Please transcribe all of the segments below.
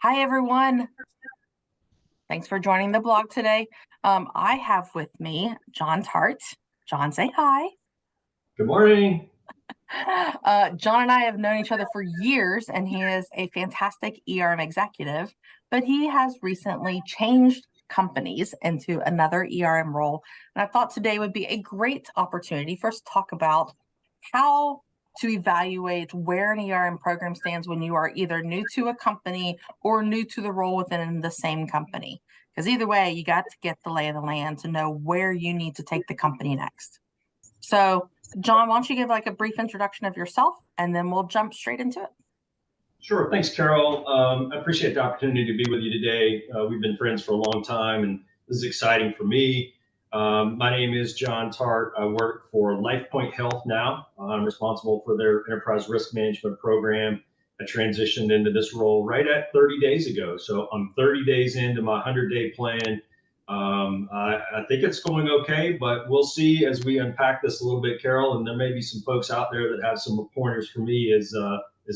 Hi, everyone. Thanks for joining the blog today. I have with me John Tartt. John, say hi. Good morning. John and I have known each other for years, and he is a fantastic ERM executive, but he has recently changed companies into another ERM role. And I thought today would be a great opportunity for us to talk about how to evaluate where an ERM program stands when you are either new to a company or new to the role within the same company. Because either way, you got to get the lay of the land to know where you need to take the company next. So, John, why don't you give like a brief introduction of yourself and then we'll jump straight into it. Sure. Thanks, Carol. I appreciate the opportunity to be with you today. We've been friends for a long time, and this is exciting for me. My name is John Tartt. I work for LifePoint Health now. I'm responsible for their enterprise risk management program. I transitioned into this role right at 30 days ago. So I'm 30 days into my 100-day plan. I think it's going okay, but we'll see as we unpack this a little bit, Carol. And there may be some folks out there that have some pointers for me as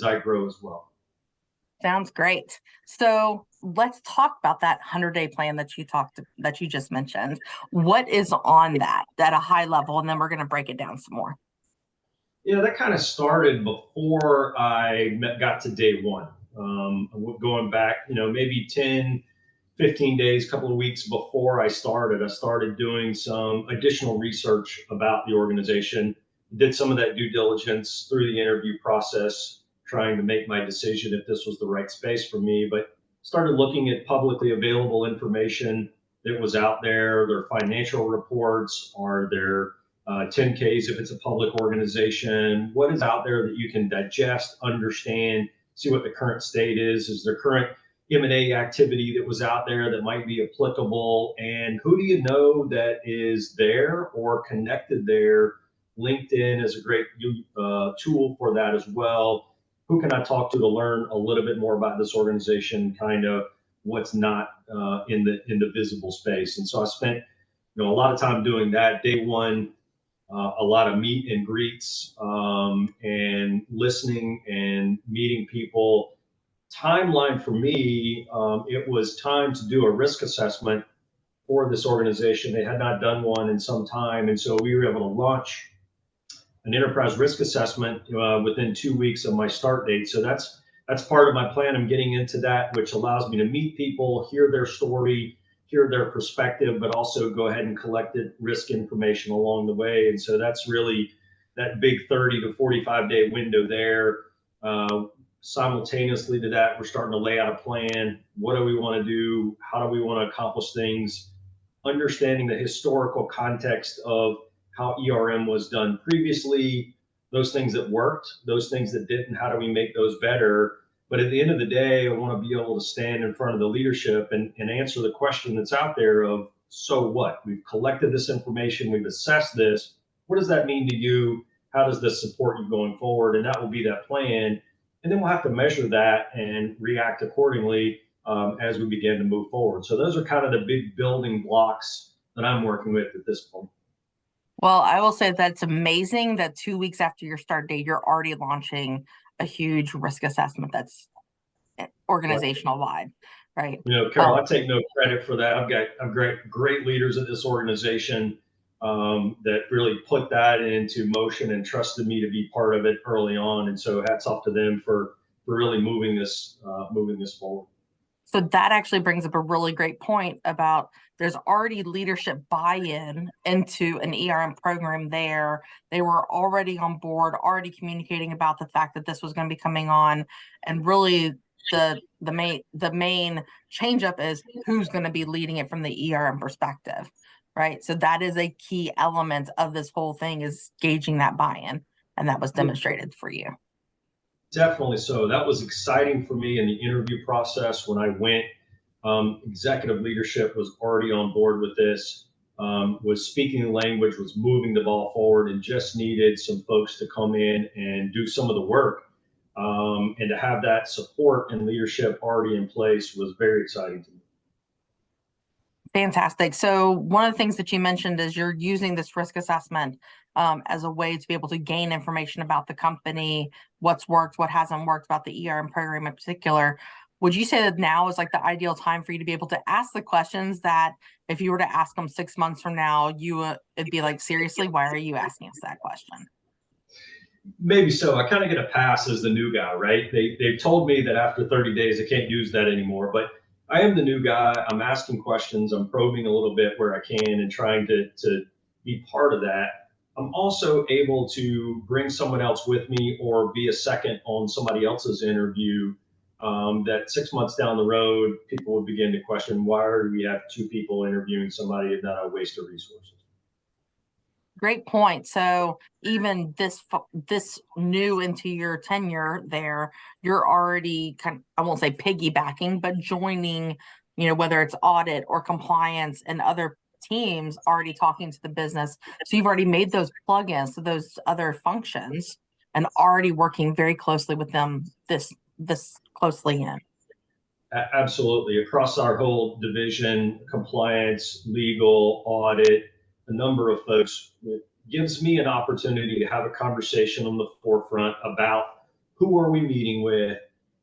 I grow as well. Sounds great. So let's talk about that 100-day plan that you just mentioned. What is on that at a high level? And then we're going to break it down some more. Yeah, that kind of started before I got to day one. Going back, maybe 10, 15 days, couple of weeks before I started doing some additional research about the organization, did some of that due diligence through the interview process, trying to make my decision if this was the right space for me, but started looking at publicly available information that was out there, their financial reports, are their 10Ks if it's a public organization, what is out there that you can digest, understand, see what the current state is there current M&A activity that was out there that might be applicable, and who do you know that is there or connected there. LinkedIn is a great tool for that as well. Who can I talk to learn a little bit more about this organization, kind of what's not in the visible space. And so I spent a lot of time doing that. Day one, a lot of meet and greets and listening and meeting people. Timeline for me, it was time to do a risk assessment for this organization. They had not done one in some time, and so we were able to launch an enterprise risk assessment within 2 weeks of my start date. So that's part of my plan. I'm getting into that, which allows me to meet people, hear their story, hear their perspective, but also go ahead and collect risk information along the way. And so that's really that big 30 to 45 day window there. Simultaneously to that, we're starting to lay out a plan. What do we want to do? How do we want to accomplish things? Understanding the historical context of how ERM was done previously, those things that worked, those things that didn't, how do we make those better? But at the end of the day, I want to be able to stand in front of the leadership and answer the question that's out there of, so what? We've collected this information, we've assessed this. What does that mean to you? How does this support you going forward? And that will be that plan. And then we'll have to measure that and react accordingly as we begin to move forward. So those are kind of the big building blocks that I'm working with at this point. Well, I will say that's amazing that 2 weeks after your start date, you're already launching a huge risk assessment that's organizational wide, right? Carol, I take no credit for that. I've got great leaders at this organization that really put that into motion and trusted me to be part of it early on. And so hats off to them for really moving this forward. So that actually brings up a really great point about there's already leadership buy-in into an ERM program there. They were already on board, already communicating about the fact that this was going to be coming on. And really the main change up is who's going to be leading it from the ERM perspective, right? So that is a key element of this whole thing, is gauging that buy-in. And that was demonstrated for you. Definitely so. That was exciting for me in the interview process when I went. Executive leadership was already on board with this, was speaking the language, was moving the ball forward, and just needed some folks to come in and do some of the work. And to have that support and leadership already in place was very exciting to me. Fantastic. So one of the things that you mentioned is you're using this risk assessment as a way to be able to gain information about the company, what's worked, what hasn't worked about the ERM program in particular. would you say that now is like the ideal time for you to be able to ask the questions that if you were to ask them 6 months from now, it'd be like, seriously, why are you asking us that question? Maybe so. I kind of get a pass as the new guy, right? They've told me that after 30 days I can't use that anymore, but I am the new guy. I'm asking questions. I'm probing a little bit where I can and trying to be part of that. I'm also able to bring someone else with me or be a second on somebody else's interview. That 6 months down the road, people would begin to question, why do we have two people interviewing somebody and not a waste of resources? Great point. So even this new into your tenure there, you're already kind of, I won't say piggybacking, but joining, whether it's audit or compliance and other teams already talking to the business. So you've already made those plugins to those other functions and already working very closely with them this closely in. Absolutely. Across our whole division, compliance, legal, audit, a number of folks, it gives me an opportunity to have a conversation on the forefront about who are we meeting with,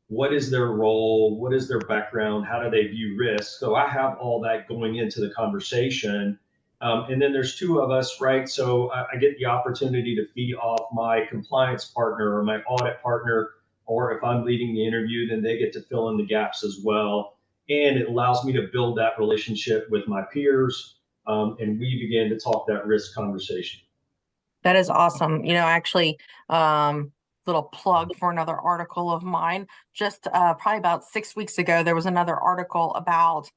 what is their role, what is their background, how do they view risk. So I have all that going into the conversation. And then there's two of us, right? So I get the opportunity to feed off my compliance partner or my audit partner, or if I'm leading the interview, then they get to fill in the gaps as well. And it allows me to build that relationship with my peers, and we begin to talk that risk conversation. That is awesome. Actually, little plug for another article of mine. Just probably about 6 weeks ago, there was another article about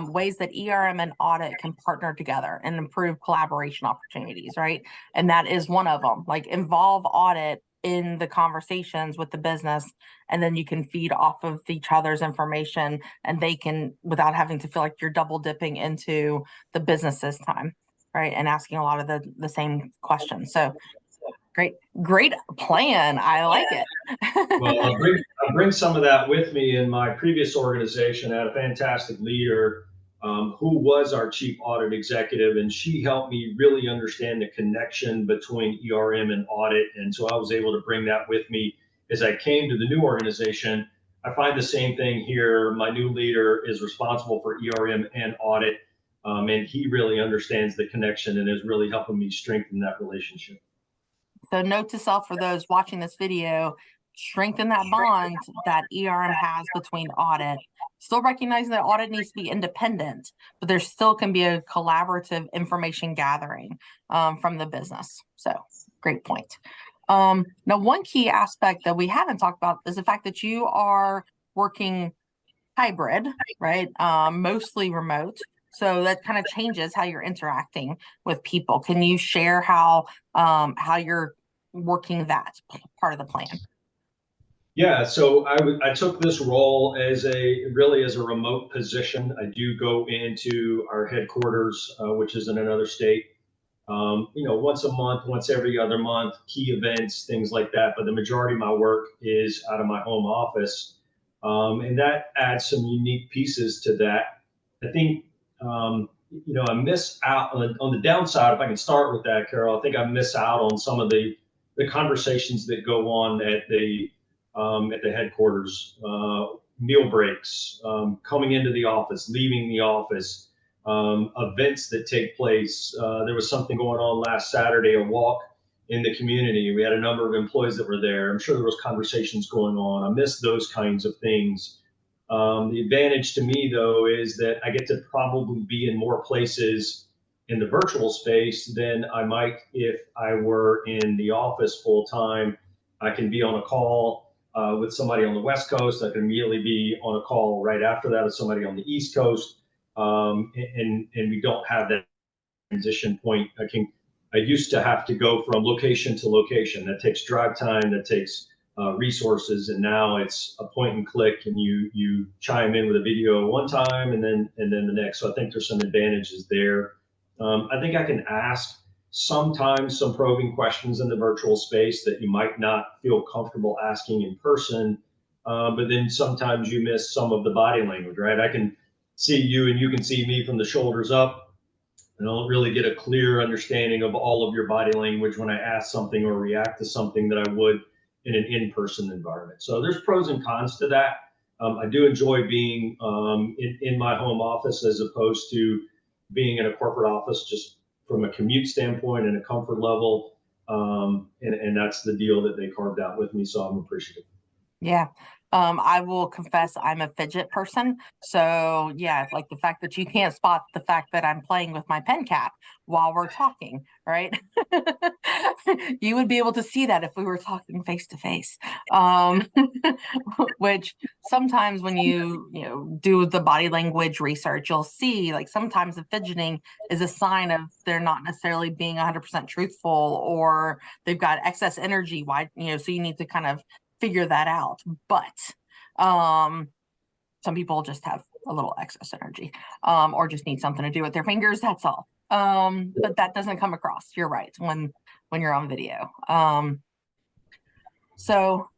ways that ERM and audit can partner together and improve collaboration opportunities, right? And that is one of them. Like, involve audit in the conversations with the business, and then you can feed off of each other's information, and they can, without having to feel like you're double dipping into the business's time, right? And asking a lot of the same questions. So great plan. I like Well, it. I'll bring some of that with me. In my previous organization, I had a fantastic leader who was our chief audit executive, and she helped me really understand the connection between ERM and audit. And so I was able to bring that with me as I came to the new organization. I find the same thing here. My new leader is responsible for ERM and audit, and he really understands the connection and is really helping me strengthen that relationship. So note to self for those watching this video, strengthen that bond that ERM has between audit. Still recognizing that audit needs to be independent, but there still can be a collaborative information gathering from the business. So great point. Now, one key aspect that we haven't talked about is the fact that you are working hybrid, right? Mostly remote. So that kind of changes how you're interacting with people. Can you share how you're working that part of the plan? Yeah, so I took this role as a remote position. I do go into our headquarters, which is in another state, once a month, once every other month, key events, things like that. But the majority of my work is out of my home office, and that adds some unique pieces to that. I think, I miss out on the downside. If I can start with that, Carol, I think I miss out on some of the conversations that go on at the headquarters, meal breaks, coming into the office, leaving the office, events that take place. There was something going on last Saturday, a walk in the community. We had a number of employees that were there. I'm sure there was conversations going on. I miss those kinds of things. The advantage to me, though, is that I get to probably be in more places in the virtual space than I might if I were in the office full time. I can be on a call with somebody on the West Coast. I can immediately be on a call right after that with somebody on the East Coast, and we don't have that transition point. I used to have to go from location to location. That takes drive time. That takes resources, and now it's a point and click, and you chime in with a video one time, and then the next. So I think there's some advantages there. I think I can ask sometimes some probing questions in the virtual space that you might not feel comfortable asking in person. But then sometimes you miss some of the body language, right? I can see you and you can see me from the shoulders up, and I'll really get a clear understanding of all of your body language when I ask something or react to something that I would in an in-person environment. So there's pros and cons to that. I do enjoy being in my home office as opposed to being in a corporate office, just from a commute standpoint and a comfort level. And that's the deal that they carved out with me. So I'm appreciative. Yeah. I will confess I'm a fidget person. So yeah, like the fact that you can't spot the fact that I'm playing with my pen cap while we're talking, right? You would be able to see that if we were talking face to face. Which sometimes when you do the body language research, you'll see like sometimes the fidgeting is a sign of they're not necessarily being 100% truthful, or they've got excess energy. Why, so you need to kind of figure that out. But some people just have a little excess energy, or just need something to do with their fingers. That's all. But that doesn't come across. You're right when you're on video. So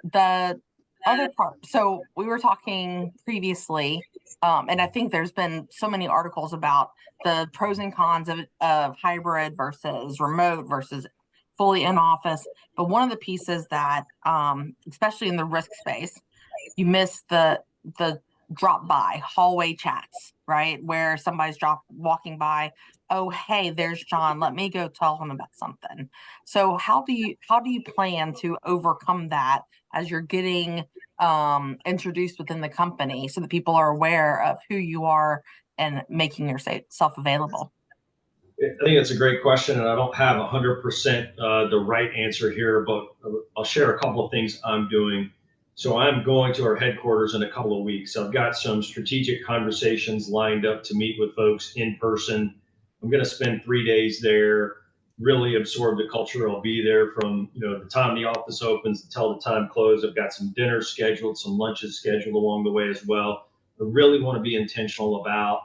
the other part, so we were talking previously, and I think there's been so many articles about the pros and cons of hybrid versus remote versus fully in office. But one of the pieces that, especially in the risk space, you miss the drop by hallway chats, right? Where somebody's walking by, oh, hey, there's John. Let me go tell him about something. So how do you plan to overcome that as you're getting introduced within the company so that people are aware of who you are and making yourself available? I think it's a great question, and I don't have 100% the right answer here, but I'll share a couple of things I'm doing. So I'm going to our headquarters in a couple of weeks. I've got some strategic conversations lined up to meet with folks in person. I'm going to spend 3 days there, really absorb the culture. I'll be there from the time the office opens until the time close. I've got some dinners scheduled, some lunches scheduled along the way as well. I really want to be intentional about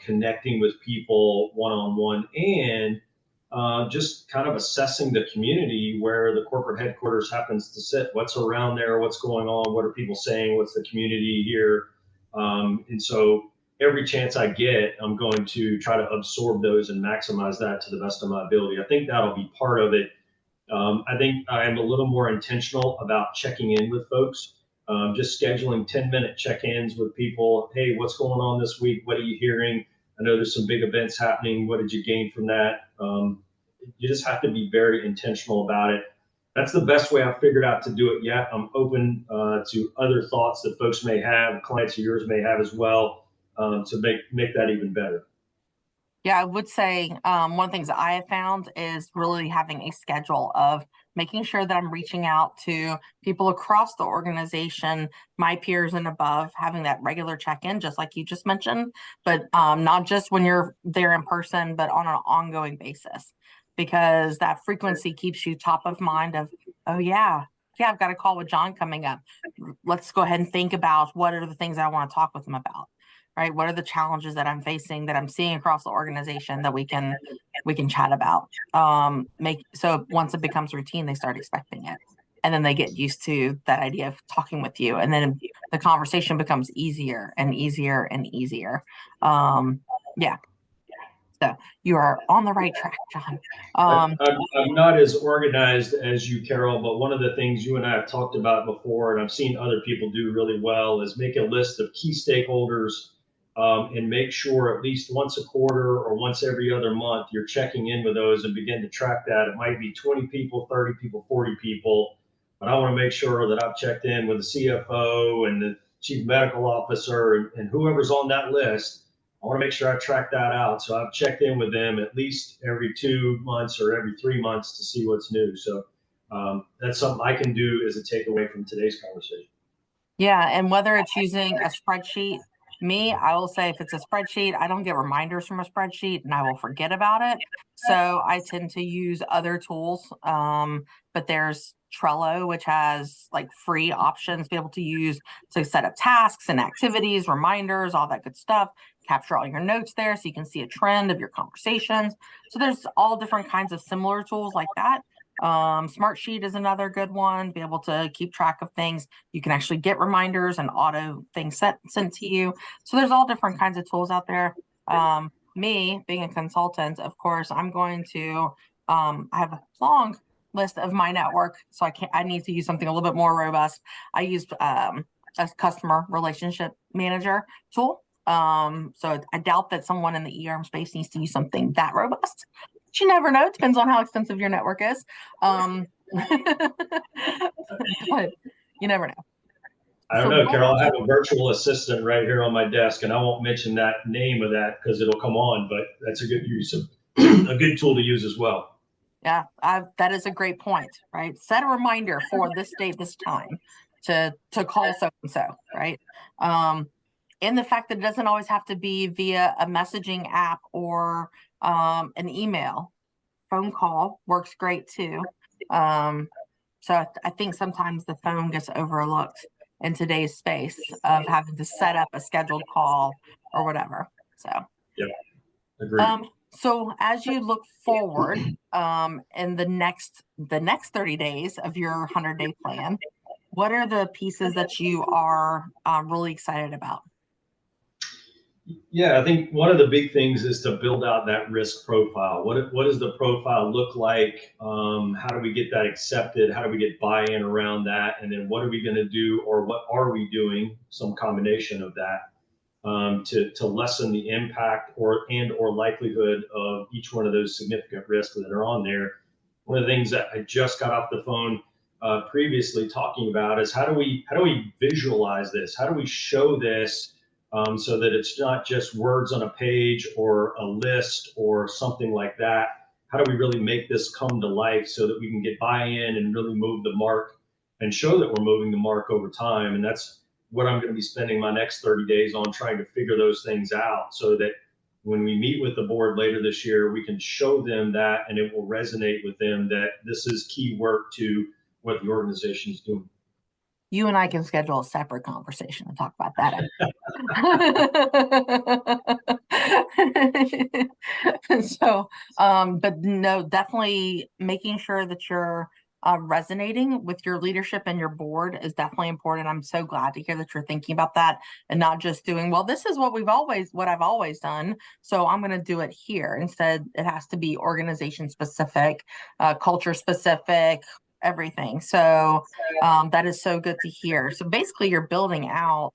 connecting with people one-on-one, and just kind of assessing the community where the corporate headquarters happens to sit. What's around there? What's going on? What are people saying? What's the community here? And so every chance I get, I'm going to try to absorb those and maximize that to the best of my ability. I think that'll be part of it. I think I am a little more intentional about checking in with folks, just scheduling 10-minute check-ins with people. Hey, what's going on this week? What are you hearing? I know there's some big events happening. What did you gain from that? You just have to be very intentional about it. That's the best way I've figured out to do it yet. I'm open to other thoughts that folks may have, clients of yours may have as well, to make that even better. Yeah, I would say one of the things that I have found is really having a schedule of making sure that I'm reaching out to people across the organization, my peers and above, having that regular check-in, just like you just mentioned, but not just when you're there in person, but on an ongoing basis, because that frequency keeps you top of mind of, oh yeah, I've got a call with John coming up. Let's go ahead and think about what are the things I want to talk with him about. Right? What are the challenges that I'm facing, that I'm seeing across the organization that we can chat about? So once it becomes routine, they start expecting it, and then they get used to that idea of talking with you, and then the conversation becomes easier and easier and easier. Yeah. So you are on the right track, John. I'm not as organized as you, Carol, but one of the things you and I have talked about before, and I've seen other people do really well, is make a list of key stakeholders, and make sure at least once a quarter or once every other month you're checking in with those and begin to track that. It might be 20 people, 30 people, 40 people, but I want to make sure that I've checked in with the CFO and the chief medical officer and whoever's on that list. I want to make sure I track that out. So I've checked in with them at least every 2 months or every 3 months to see what's new. So that's something I can do as a takeaway from today's conversation. Yeah, and whether it's using a spreadsheet, I will say if it's a spreadsheet, I don't get reminders from a spreadsheet and I will forget about it. So I tend to use other tools. But there's Trello, which has like free options to be able to use to set up tasks and activities, reminders, all that good stuff. Capture all your notes there so you can see a trend of your conversations. So there's all different kinds of similar tools like that. Smartsheet is another good one to be able to keep track of things. You can actually get reminders and auto things sent to you. So there's all different kinds of tools out there. Me being a consultant, of course, I'm going to I have a long list of my network, so I need to use something a little bit more robust. I use a customer relationship manager tool. So I doubt that someone in the ERM space needs to use something that robust. But you never know. It depends on how extensive your network is. But you never know. I don't So know, what Carol. I have a virtual assistant right here on my desk, and I won't mention that name of that because it'll come on. But that's a good use of a good tool to use as well. Yeah, that is a great point, right? Set a reminder for this date, this time to call so and so, right? And the fact that it doesn't always have to be via a messaging app or an email. Phone call works great too. So I think sometimes the phone gets overlooked in today's space of having to set up a scheduled call or whatever. So Yep, agreed. so as you look forward in the next 30 days of your 100-day plan, what are the pieces that you are really excited about? Yeah, I think one of the big things is to build out that risk profile. What does the profile look like? How do we get that accepted? How do we get buy-in around that? And then what are we going to do, or what are we doing? Some combination of that to lessen the impact or likelihood of each one of those significant risks that are on there. One of the things that I just got off the phone previously talking about is how do we visualize this? How do we show this so that it's not just words on a page or a list or something like that? How do we really make this come to life so that we can get buy-in and really move the mark and show that we're moving the mark over time? And that's what I'm going to be spending my next 30 days on, trying to figure those things out so that when we meet with the board later this year, we can show them that and it will resonate with them that this is key work to what the organization is doing. You and I can schedule a separate conversation and talk about that. So, but no, definitely making sure that you're resonating with your leadership and your board is definitely important. I'm so glad to hear that you're thinking about that and not just doing, well, this is what I've always done, so I'm going to do it here. Instead, it has to be organization specific, culture specific, everything. So that is so good to hear. So basically, you're building out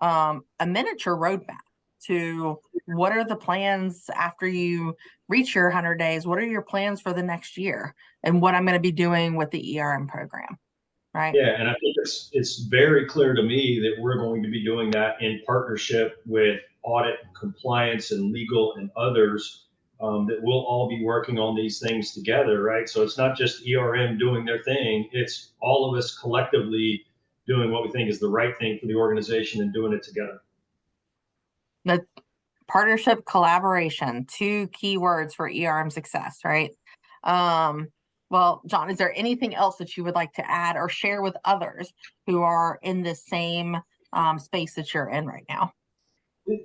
a miniature roadmap to what are the plans after you reach your 100 days? What are your plans for the next year? And what I'm going to be doing with the ERM program, right? Yeah, and I think it's very clear to me that we're going to be doing that in partnership with audit, compliance, and legal and others. That we'll all be working on these things together, right? So it's not just ERM doing their thing; it's all of us collectively doing what we think is the right thing for the organization and doing it together. The partnership, collaboration, two key words for ERM success, right? Well, John, is there anything else that you would like to add or share with others who are in the same space that you're in right now?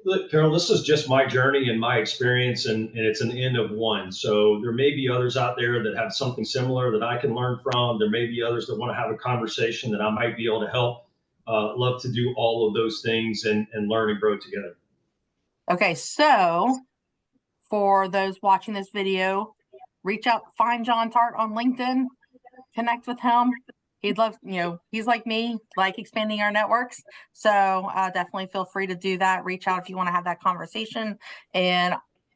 Look, Carol, this is just my journey and my experience, and it's an end of one. So there may be others out there that have something similar that I can learn from. There may be others that want to have a conversation that I might be able to help. Love to do all of those things and learn and grow together. Okay, so for those watching this video, reach out, find John Tartt on LinkedIn, connect with him. He'd love, he's like me, like expanding our networks. So definitely feel free to do that. Reach out if you want to have that conversation, and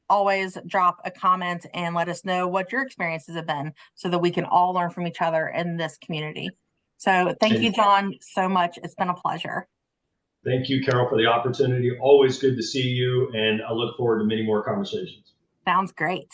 always drop a comment and let us know what your experiences have been so that we can all learn from each other in this community. So thank you, John, so much. It's been a pleasure. Thank you, Carol, for the opportunity. Always good to see you, and I look forward to many more conversations. Sounds great.